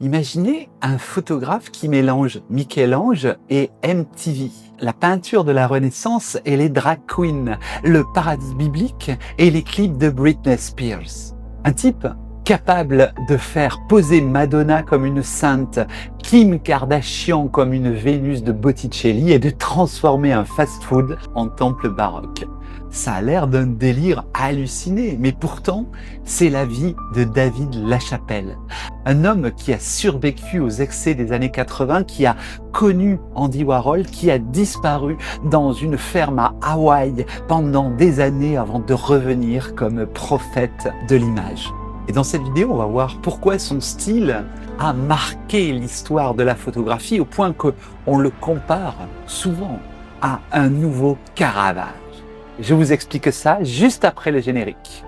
Imaginez un photographe qui mélange Michel-Ange et MTV, la peinture de la Renaissance et les drag queens, le paradis biblique et les clips de Britney Spears. Un type capable de faire poser Madonna comme une sainte, Kim Kardashian comme une Vénus de Botticelli et de transformer un fast-food en temple baroque. Ça a l'air d'un délire halluciné, mais pourtant, c'est la vie de David Lachapelle. Un homme qui a survécu aux excès des années 80, qui a connu Andy Warhol, qui a disparu dans une ferme à Hawaï pendant des années avant de revenir comme prophète de l'image. Et dans cette vidéo, on va voir pourquoi son style a marqué l'histoire de la photographie au point qu'on le compare souvent à un nouveau Caravage. Je vous explique ça juste après le générique.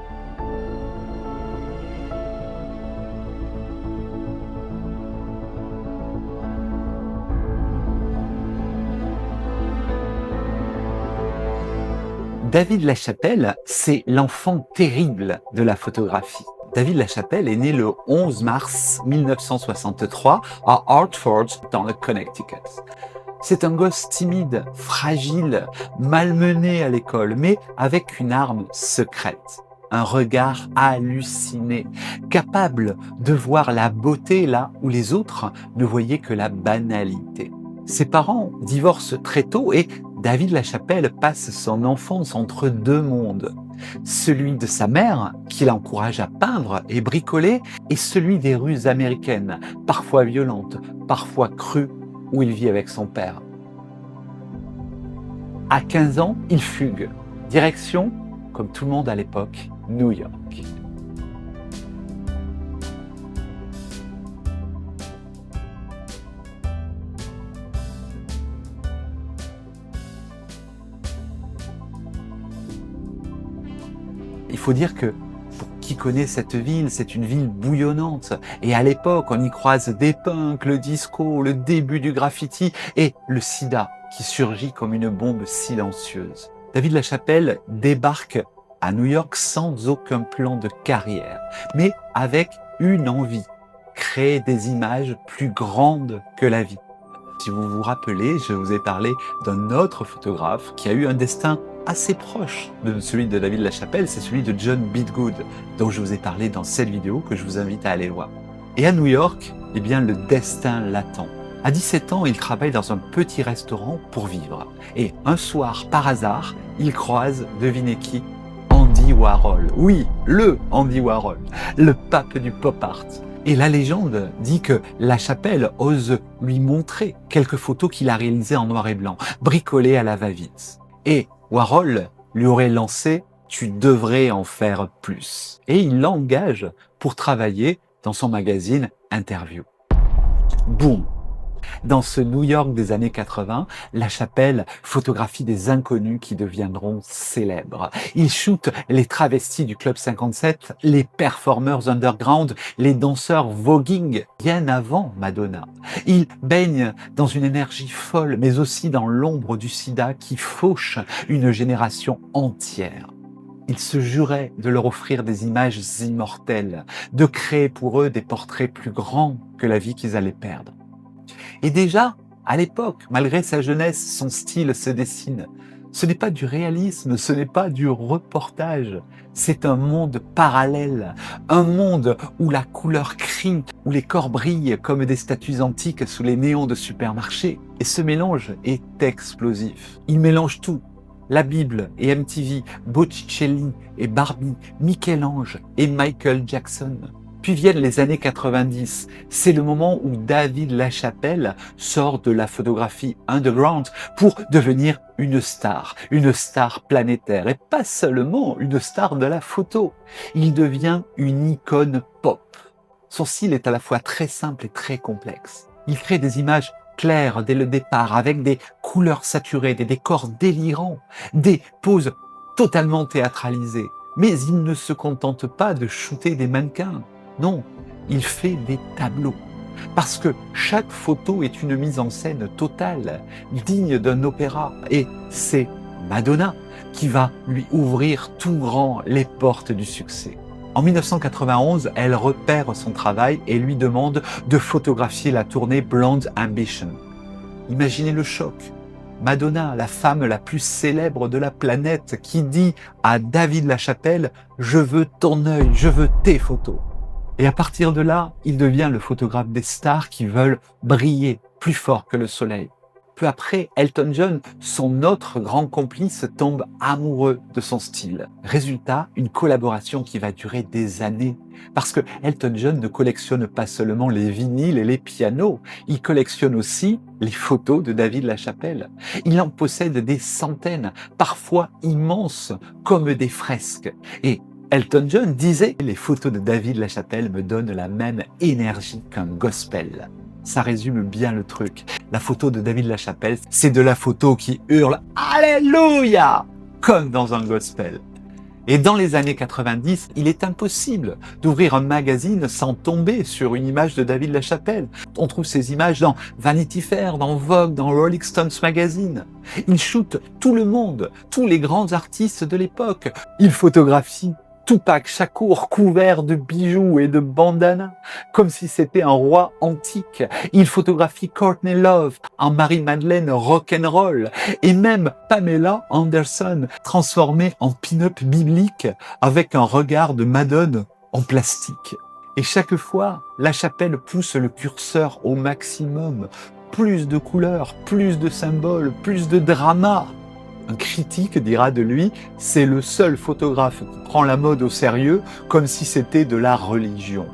David Lachapelle, c'est l'enfant terrible de la photographie. David Lachapelle est né le 11 mars 1963 à Hartford, dans le Connecticut. C'est un gosse timide, fragile, malmené à l'école, mais avec une arme secrète. Un regard halluciné, capable de voir la beauté là où les autres ne voyaient que la banalité. Ses parents divorcent très tôt et David Lachapelle passe son enfance entre deux mondes. Celui de sa mère, qui l'encourage à peindre et bricoler, et celui des rues américaines, parfois violentes, parfois crues, où il vit avec son père. À 15 ans, il fugue. Direction, comme tout le monde à l'époque, New York. Il faut dire que, pour qui connaît cette ville, c'est une ville bouillonnante. Et à l'époque, on y croise des punks, le disco, le début du graffiti et le sida qui surgit comme une bombe silencieuse. David Lachapelle débarque à New York sans aucun plan de carrière, mais avec une envie, créer des images plus grandes que la vie. Si vous vous rappelez, je vous ai parlé d'un autre photographe qui a eu un destin assez proche de celui de David Lachapelle, c'est celui de John Biddgood, dont je vous ai parlé dans cette vidéo que je vous invite à aller voir. Et à New York, eh bien, le destin l'attend. À 17 ans, il travaille dans un petit restaurant pour vivre. Et un soir, par hasard, il croise, devinez qui? Andy Warhol. Oui, le Andy Warhol, le pape du pop art. Et la légende dit que Lachapelle ose lui montrer quelques photos qu'il a réalisées en noir et blanc, bricolées à la va-vite. Et Warhol lui aurait lancé « Tu devrais en faire plus ». Et il l'engage pour travailler dans son magazine Interview. Boum! Dans ce New York des années 80, Lachapelle photographie des inconnus qui deviendront célèbres. Il shoot les travestis du Club 57, les performeurs underground, les danseurs voguing, bien avant Madonna. Il baigne dans une énergie folle, mais aussi dans l'ombre du sida qui fauche une génération entière. Il se jurait de leur offrir des images immortelles, de créer pour eux des portraits plus grands que la vie qu'ils allaient perdre. Et déjà, à l'époque, malgré sa jeunesse, son style se dessine. Ce n'est pas du réalisme, ce n'est pas du reportage. C'est un monde parallèle, un monde où la couleur crie, où les corps brillent comme des statues antiques sous les néons de supermarchés. Et ce mélange est explosif. Il mélange tout. La Bible et MTV, Botticelli et Barbie, Michel-Ange et Michael Jackson. Puis viennent les années 90. C'est le moment où David Lachapelle sort de la photographie underground pour devenir une star planétaire. Et pas seulement une star de la photo. Il devient une icône pop. Son style est à la fois très simple et très complexe. Il crée des images claires dès le départ, avec des couleurs saturées, des décors délirants, des poses totalement théâtralisées. Mais il ne se contente pas de shooter des mannequins. Non, il fait des tableaux. Parce que chaque photo est une mise en scène totale, digne d'un opéra. Et c'est Madonna qui va lui ouvrir tout grand les portes du succès. En 1991, elle repère son travail et lui demande de photographier la tournée Blonde Ambition. Imaginez le choc. Madonna, la femme la plus célèbre de la planète, qui dit à David Lachapelle « Je veux ton œil, je veux tes photos ». Et à partir de là, il devient le photographe des stars qui veulent briller plus fort que le soleil. Peu après, Elton John, son autre grand complice, tombe amoureux de son style. Résultat, une collaboration qui va durer des années. Parce que Elton John ne collectionne pas seulement les vinyles et les pianos, il collectionne aussi les photos de David Lachapelle. Il en possède des centaines, parfois immenses, comme des fresques. Et Elton John disait « Les photos de David Lachapelle me donnent la même énergie qu'un gospel ». Ça résume bien le truc. La photo de David Lachapelle, c'est de la photo qui hurle « Alléluia !» comme dans un gospel. Et dans les années 90, il est impossible d'ouvrir un magazine sans tomber sur une image de David Lachapelle. On trouve ces images dans Vanity Fair, dans Vogue, dans Rolling Stones Magazine. Il shoot tout le monde, tous les grands artistes de l'époque. Il photographie Tupac Shakur couvert de bijoux et de bandanas, comme si c'était un roi antique. Il photographie Courtney Love en Marie-Madeleine rock'n'roll et même Pamela Anderson transformée en pin-up biblique avec un regard de Madone en plastique. Et chaque fois, Lachapelle pousse le curseur au maximum. Plus de couleurs, plus de symboles, plus de drama. Un critique dira de lui, c'est le seul photographe qui prend la mode au sérieux comme si c'était de la religion.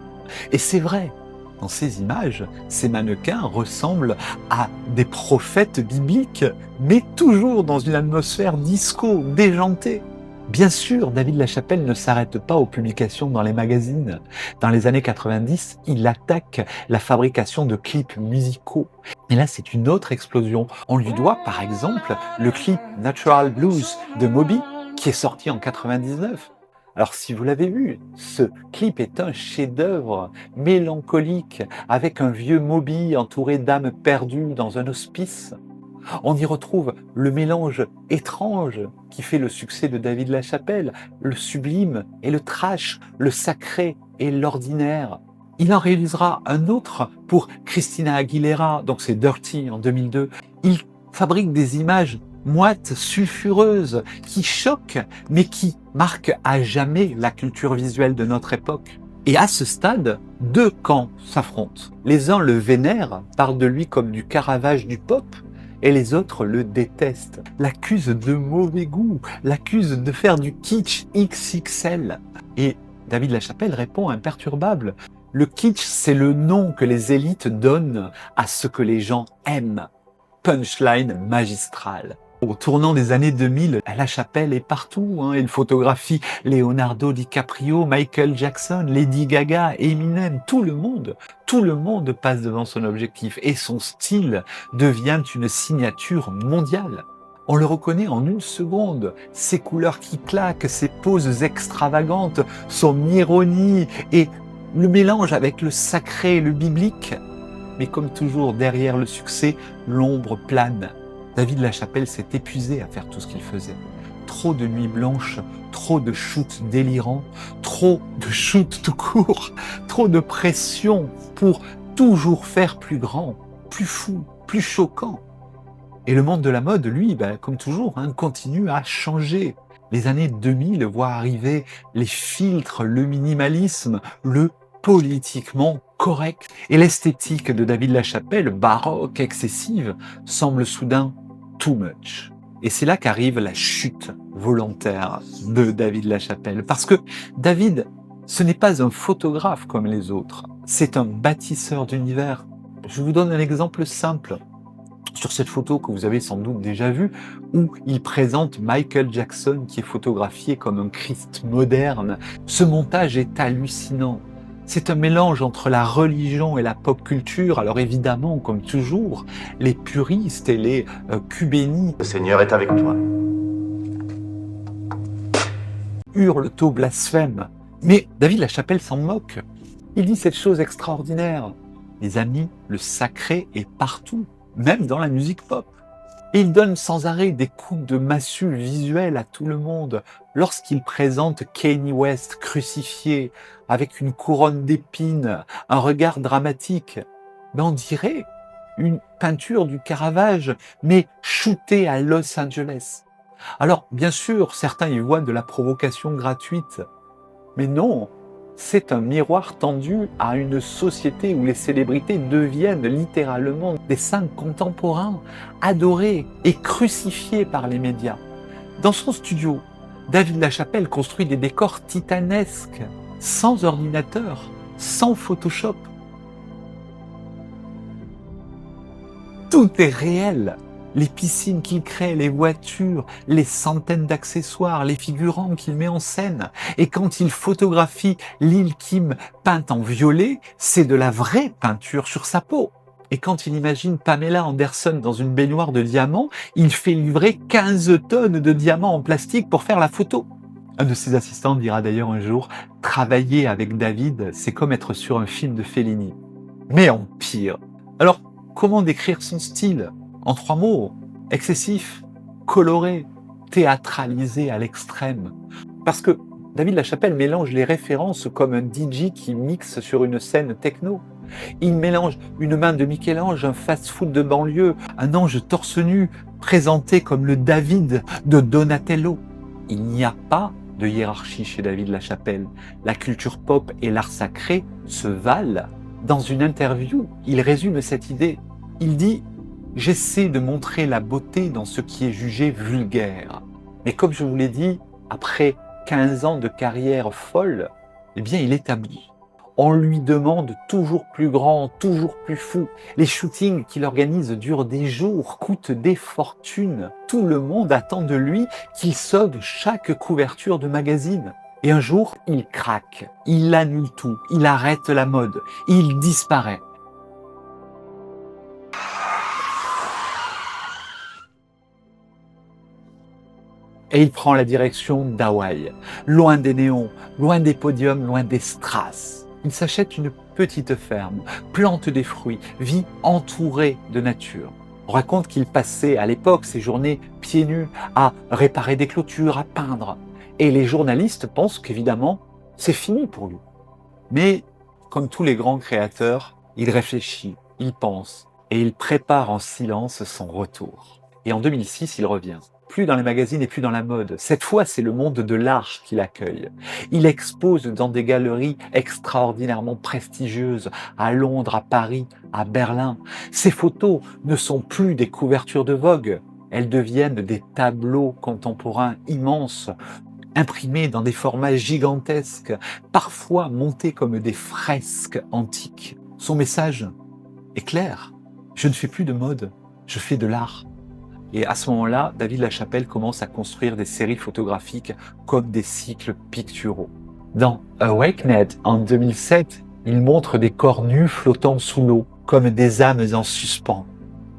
Et c'est vrai, dans ces images, ces mannequins ressemblent à des prophètes bibliques, mais toujours dans une atmosphère disco, déjantée. Bien sûr, David Lachapelle ne s'arrête pas aux publications dans les magazines. Dans les années 90, il attaque la fabrication de clips musicaux. Et là, c'est une autre explosion. On lui doit, par exemple, le clip Natural Blues de Moby, qui est sorti en 99. Alors, si vous l'avez vu, ce clip est un chef-d'œuvre mélancolique, avec un vieux Moby entouré d'âmes perdues dans un hospice. On y retrouve le mélange étrange qui fait le succès de David Lachapelle, le sublime et le trash, le sacré et l'ordinaire. Il en réalisera un autre pour Christina Aguilera, donc c'est Dirty en 2002. Il fabrique des images moites, sulfureuses, qui choquent, mais qui marquent à jamais la culture visuelle de notre époque. Et à ce stade, deux camps s'affrontent. Les uns le vénèrent, parlent de lui comme du Caravage du pop, et les autres le détestent, l'accusent de mauvais goût, l'accusent de faire du kitsch XXL. Et David Lachapelle répond imperturbable. Le kitsch, c'est le nom que les élites donnent à ce que les gens aiment. Punchline magistrale. Au tournant des années 2000, Lachapelle est partout. Il photographie Leonardo DiCaprio, Michael Jackson, Lady Gaga, Eminem, tout le monde passe devant son objectif et son style devient une signature mondiale. On le reconnaît en une seconde, ses couleurs qui claquent, ses poses extravagantes, son ironie et le mélange avec le sacré et le biblique. Mais comme toujours, derrière le succès, l'ombre plane. David Lachapelle s'est épuisé à faire tout ce qu'il faisait. Trop de nuits blanches, trop de shoots délirants, trop de shoots tout court, trop de pression pour toujours faire plus grand, plus fou, plus choquant. Et le monde de la mode, lui, comme toujours, continue à changer. Les années 2000 voient arriver les filtres, le minimalisme, le politiquement correct. Et l'esthétique de David Lachapelle, baroque, excessive, semble soudain too much. Et c'est là qu'arrive la chute volontaire de David Lachapelle. Parce que David, ce n'est pas un photographe comme les autres, c'est un bâtisseur d'univers. Je vous donne un exemple simple. Sur cette photo que vous avez sans doute déjà vue, où il présente Michael Jackson qui est photographié comme un Christ moderne. Ce montage est hallucinant. C'est un mélange entre la religion et la pop culture. Alors évidemment, comme toujours, les puristes et les cubénis, Le Seigneur est avec toi. hurlent au blasphème. Mais David Lachapelle s'en moque. Il dit cette chose extraordinaire. Les amis, le sacré est partout, même dans la musique pop. Et il donne sans arrêt des coups de massue visuels à tout le monde lorsqu'il présente Kanye West crucifié avec une couronne d'épines, un regard dramatique. Mais on dirait une peinture du Caravage, mais shootée à Los Angeles. Alors, bien sûr, certains y voient de la provocation gratuite, mais non, c'est un miroir tendu à une société où les célébrités deviennent littéralement des saints contemporains, adorés et crucifiés par les médias. Dans son studio, David Lachapelle construit des décors titanesques, sans ordinateur, sans Photoshop. Tout est réel. Les piscines qu'il crée, les voitures, les centaines d'accessoires, les figurants qu'il met en scène. Et quand il photographie Lil' Kim peinte en violet, c'est de la vraie peinture sur sa peau. Et quand il imagine Pamela Anderson dans une baignoire de diamants, il fait livrer 15 tonnes de diamants en plastique pour faire la photo. Un de ses assistants dira d'ailleurs un jour « Travailler avec David, c'est comme être sur un film de Fellini. » Mais en pire. Alors, comment décrire son style ? En 3 mots, excessif, coloré, théâtralisé à l'extrême. Parce que David Lachapelle mélange les références comme un DJ qui mixe sur une scène techno. Il mélange une main de Michel-Ange, un fast-food de banlieue, un ange torse nu, présenté comme le David de Donatello. Il n'y a pas de hiérarchie chez David Lachapelle. La culture pop et l'art sacré se valent. Dans une interview, il résume cette idée. Il dit « J'essaie de montrer la beauté dans ce qui est jugé vulgaire. » Mais comme je vous l'ai dit, après 15 ans de carrière folle, eh bien il est établi. On lui demande toujours plus grand, toujours plus fou. Les shootings qu'il organise durent des jours, coûtent des fortunes. Tout le monde attend de lui qu'il sauve chaque couverture de magazine. Et un jour, il craque. Il annule tout. Il arrête la mode. Il disparaît. Et il prend la direction d'Hawaï, loin des néons, loin des podiums, loin des strass. Il s'achète une petite ferme, plante des fruits, vit entouré de nature. On raconte qu'il passait à l'époque ses journées pieds nus à réparer des clôtures, à peindre. Et les journalistes pensent qu'évidemment, c'est fini pour lui. Mais, comme tous les grands créateurs, il réfléchit, il pense, et il prépare en silence son retour. Et en 2006, il revient. Plus dans les magazines et plus dans la mode. Cette fois, c'est le monde de l'art qui l'accueille. Il expose dans des galeries extraordinairement prestigieuses, à Londres, à Paris, à Berlin. Ses photos ne sont plus des couvertures de Vogue. Elles deviennent des tableaux contemporains immenses, imprimés dans des formats gigantesques, parfois montés comme des fresques antiques. Son message est clair. Je ne fais plus de mode, je fais de l'art. Et à ce moment-là, David Lachapelle commence à construire des séries photographiques comme des cycles picturaux. Dans Awakened, en 2007, il montre des corps nus flottant sous l'eau, comme des âmes en suspens.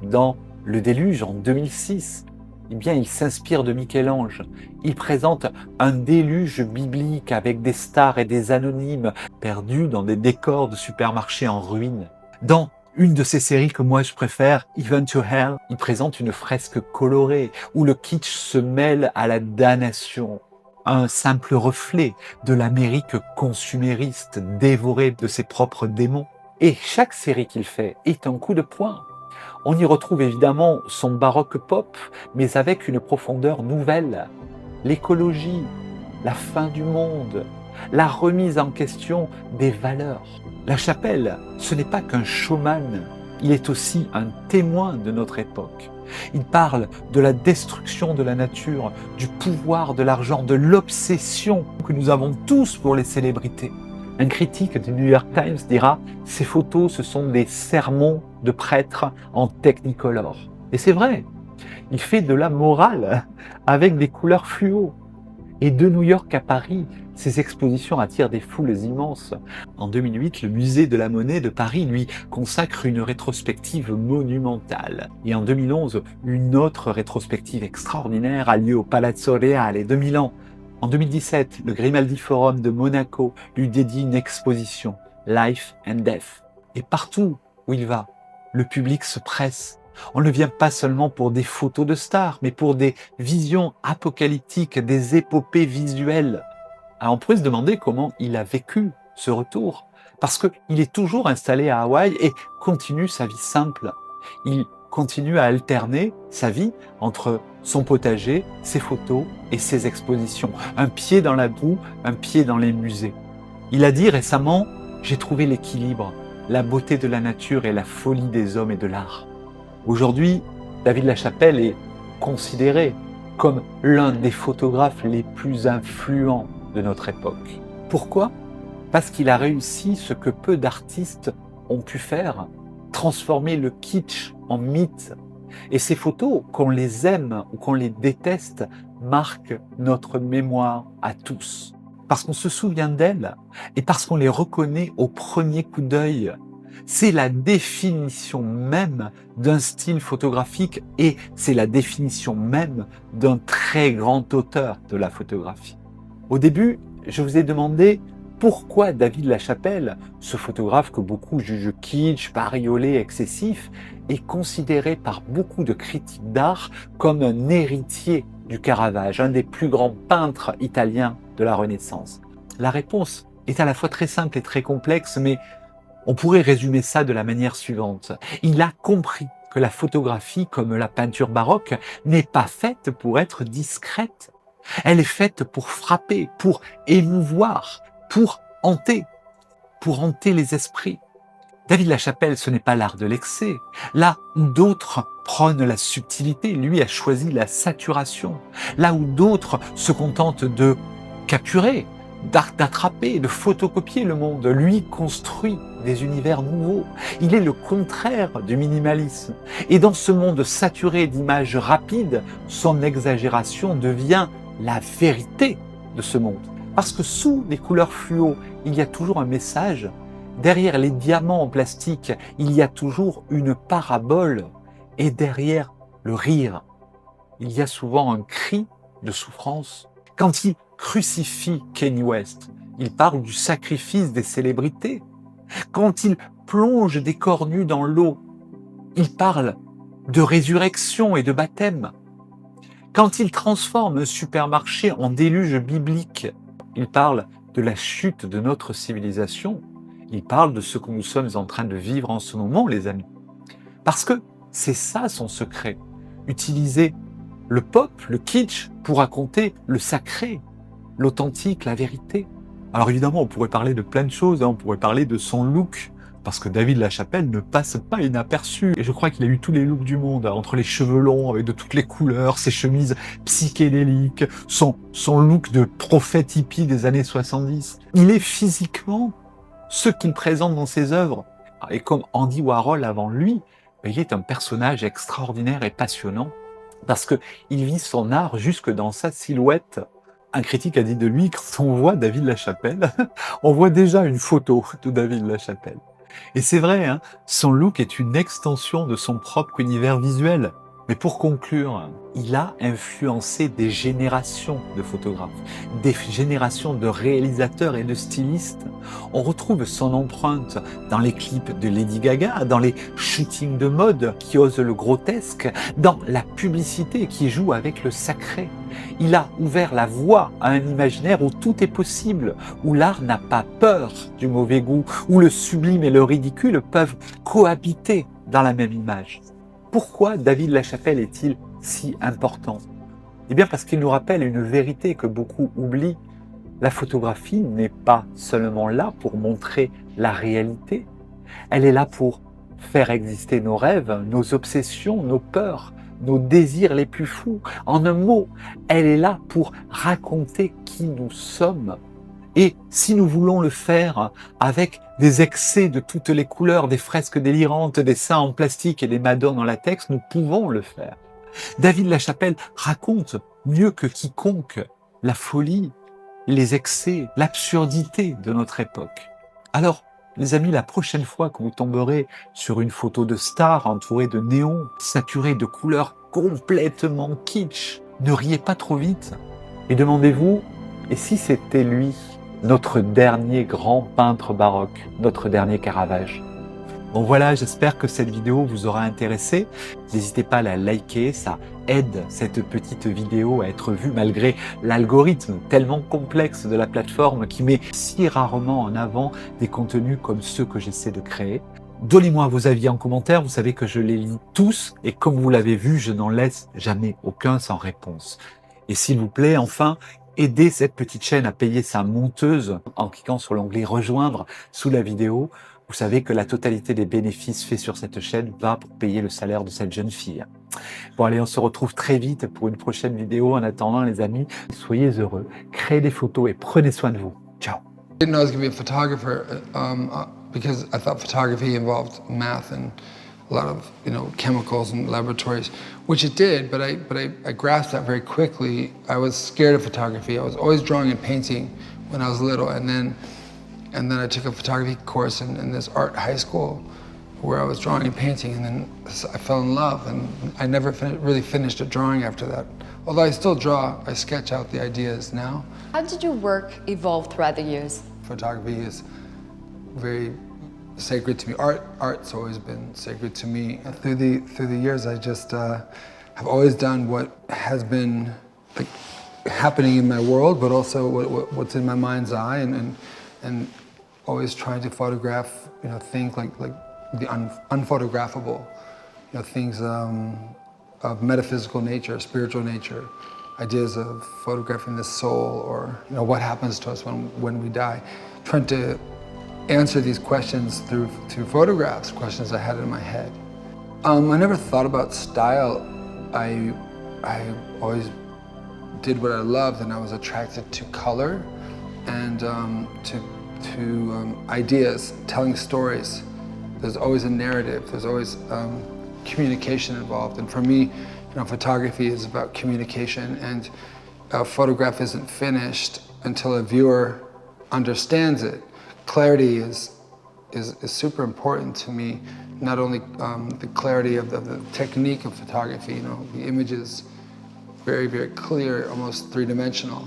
Dans Le Déluge, en 2006, eh bien, il s'inspire de Michel-Ange. Il présente un déluge biblique avec des stars et des anonymes perdus dans des décors de supermarchés en ruine. Dans une de ces séries que moi je préfère, Even to Hell, il présente une fresque colorée où le kitsch se mêle à la damnation. Un simple reflet de l'Amérique consumériste dévorée de ses propres démons. Et chaque série qu'il fait est un coup de poing. On y retrouve évidemment son baroque pop, mais avec une profondeur nouvelle. L'écologie, la fin du monde, la remise en question des valeurs. Lachapelle, ce n'est pas qu'un showman, il est aussi un témoin de notre époque. Il parle de la destruction de la nature, du pouvoir de l'argent, de l'obsession que nous avons tous pour les célébrités. Un critique du New York Times dira « Ces photos, ce sont des sermons de prêtres en technicolor ». Et c'est vrai, il fait de la morale avec des couleurs fluo. Et de New York à Paris, ces expositions attirent des foules immenses. En 2008, le musée de la Monnaie de Paris lui consacre une rétrospective monumentale. Et en 2011, une autre rétrospective extraordinaire a lieu au Palazzo Reale. 2000 ans. En 2017, le Grimaldi Forum de Monaco lui dédie une exposition, Life and Death. Et partout où il va, le public se presse On ne vient pas seulement pour des photos de stars, mais pour des visions apocalyptiques, des épopées visuelles. Alors on pourrait se demander comment il a vécu ce retour, parce qu'il est toujours installé à Hawaï et continue sa vie simple. Il continue à alterner sa vie entre son potager, ses photos et ses expositions. Un pied dans la boue, un pied dans les musées. Il a dit récemment « J'ai trouvé l'équilibre, la beauté de la nature et la folie des hommes et de l'art ». Aujourd'hui, David Lachapelle est considéré comme l'un des photographes les plus influents de notre époque. Pourquoi ? Parce qu'il a réussi ce que peu d'artistes ont pu faire, transformer le kitsch en mythe. Et ces photos, qu'on les aime ou qu'on les déteste, marquent notre mémoire à tous. Parce qu'on se souvient d'elles et parce qu'on les reconnaît au premier coup d'œil. C'est la définition même d'un style photographique et c'est la définition même d'un très grand auteur de la photographie. Au début, je vous ai demandé pourquoi David Lachapelle, ce photographe que beaucoup jugent kitsch, bariolé, excessif, est considéré par beaucoup de critiques d'art comme un héritier du Caravage, un des plus grands peintres italiens de la Renaissance. La réponse est à la fois très simple et très complexe, mais on pourrait résumer ça de la manière suivante. Il a compris que la photographie, comme la peinture baroque, n'est pas faite pour être discrète. Elle est faite pour frapper, pour émouvoir, pour hanter les esprits. David Lachapelle, ce n'est pas l'art de l'excès. Là où d'autres prônent la subtilité, lui a choisi la saturation. Là où d'autres se contentent de capturer, d'attraper, de photocopier le monde, lui construit des univers nouveaux. Il est le contraire du minimalisme. Et dans ce monde saturé d'images rapides, son exagération devient la vérité de ce monde. Parce que sous les couleurs fluo, il y a toujours un message. Derrière les diamants en plastique, il y a toujours une parabole. Et derrière le rire, il y a souvent un cri de souffrance. Quand il crucifie Kanye West, il parle du sacrifice des célébrités. Quand il plonge des corps nus dans l'eau, il parle de résurrection et de baptême. Quand il transforme un supermarché en déluge biblique, il parle de la chute de notre civilisation. Il parle de ce que nous sommes en train de vivre en ce moment, les amis. Parce que c'est ça son secret. Utiliser le pop, le kitsch, pour raconter le sacré, l'authentique, la vérité. Alors évidemment, on pourrait parler de plein de choses. On pourrait parler de son look, parce que David Lachapelle ne passe pas inaperçu. Et je crois qu'il a eu tous les looks du monde, entre les cheveux longs, avec de toutes les couleurs, ses chemises psychédéliques, son look de prophète hippie des années 70. Il est physiquement ce qu'il présente dans ses œuvres. Et comme Andy Warhol avant lui, il est un personnage extraordinaire et passionnant, parce qu'il vit son art jusque dans sa silhouette. Un critique a dit de lui, quand on voit David Lachapelle, on voit déjà une photo de David Lachapelle. Et c'est vrai, hein, son look est une extension de son propre univers visuel. Mais pour conclure, il a influencé des générations de photographes, des générations de réalisateurs et de stylistes. On retrouve son empreinte dans les clips de Lady Gaga, dans les shootings de mode qui osent le grotesque, dans la publicité qui joue avec le sacré. Il a ouvert la voie à un imaginaire où tout est possible, où l'art n'a pas peur du mauvais goût, où le sublime et le ridicule peuvent cohabiter dans la même image. Pourquoi David Lachapelle est-il si important ? Eh bien parce qu'il nous rappelle une vérité que beaucoup oublient. La photographie n'est pas seulement là pour montrer la réalité, elle est là pour faire exister nos rêves, nos obsessions, nos peurs, nos désirs les plus fous. En un mot, elle est là pour raconter qui nous sommes. Et si nous voulons le faire avec des excès de toutes les couleurs, des fresques délirantes, des seins en plastique et des madones en latex, nous pouvons le faire. David Lachapelle raconte mieux que quiconque la folie, les excès, l'absurdité de notre époque. Alors, les amis, la prochaine fois que vous tomberez sur une photo de star entourée de néons, saturée de couleurs complètement kitsch, ne riez pas trop vite et demandez-vous, et si c'était lui ? Notre dernier grand peintre baroque, notre dernier Caravage. Bon voilà, j'espère que cette vidéo vous aura intéressé. N'hésitez pas à la liker, ça aide cette petite vidéo à être vue malgré l'algorithme tellement complexe de la plateforme qui met si rarement en avant des contenus comme ceux que j'essaie de créer. Donnez-moi vos avis en commentaire, vous savez que je les lis tous et comme vous l'avez vu, je n'en laisse jamais aucun sans réponse. Et s'il vous plaît, enfin, aidez cette petite chaîne à payer sa monteuse en cliquant sur l'onglet rejoindre sous la vidéo. Vous savez que la totalité des bénéfices faits sur cette chaîne va pour payer le salaire de cette jeune fille. Bon allez, on se retrouve très vite pour une prochaine vidéo. En attendant les amis, soyez heureux, créez des photos et prenez soin de vous. Ciao. I didn't know I was going to be a photographer because I thought photography involved math and a lot of chemicals and laboratories, which it did. But I grasped that very quickly. I was scared of photography. I was always drawing and painting when I was little, and then I took a photography course in this art high school where I was drawing and painting, and then I fell in love, and I never really finished a drawing after that. Although I still draw, I sketch out the ideas now. How did your work evolve throughout the years? Photography is very sacred to me. Art's always been sacred to me. And through the years, I just have always done what has been like happening in my world, but also what's in my mind's eye, and always trying to photograph things like the unphotographable, things of metaphysical nature, spiritual nature, ideas of photographing the soul, or what happens to us when we die. Trying to answer these questions through photographs, questions I had in my head. I never thought about style. I always did what I loved, and I was attracted to color and to ideas, telling stories. There's always a narrative. There's always communication involved, and for me, photography is about communication, and a photograph isn't finished until a viewer understands it. Clarity is super important to me. Not only the clarity of the technique of photography, the images very, very clear, almost three-dimensional.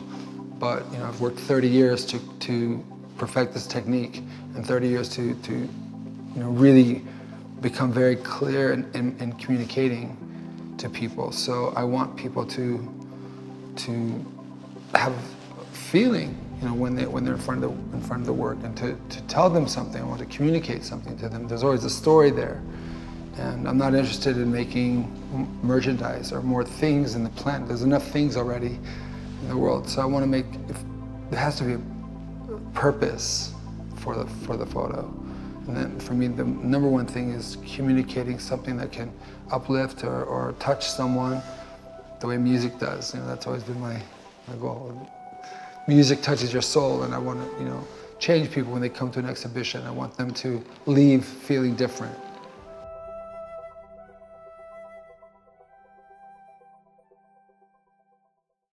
But I've worked 30 years to perfect this technique, and 30 years to really become very clear in communicating to people. So I want people to have feeling, when they're in front of the work, and to tell them something. I want to communicate something to them. There's always a story there, and I'm not interested in making merchandise or more things in the planet. There's enough things already in the world. So I want to make. There has to be a purpose for the photo. And then for me, the number one thing is communicating something that can uplift or touch someone the way music does. That's always been my goal. Music touches your soul, and I want to, change people when they come to an exhibition. I want them to leave feeling different.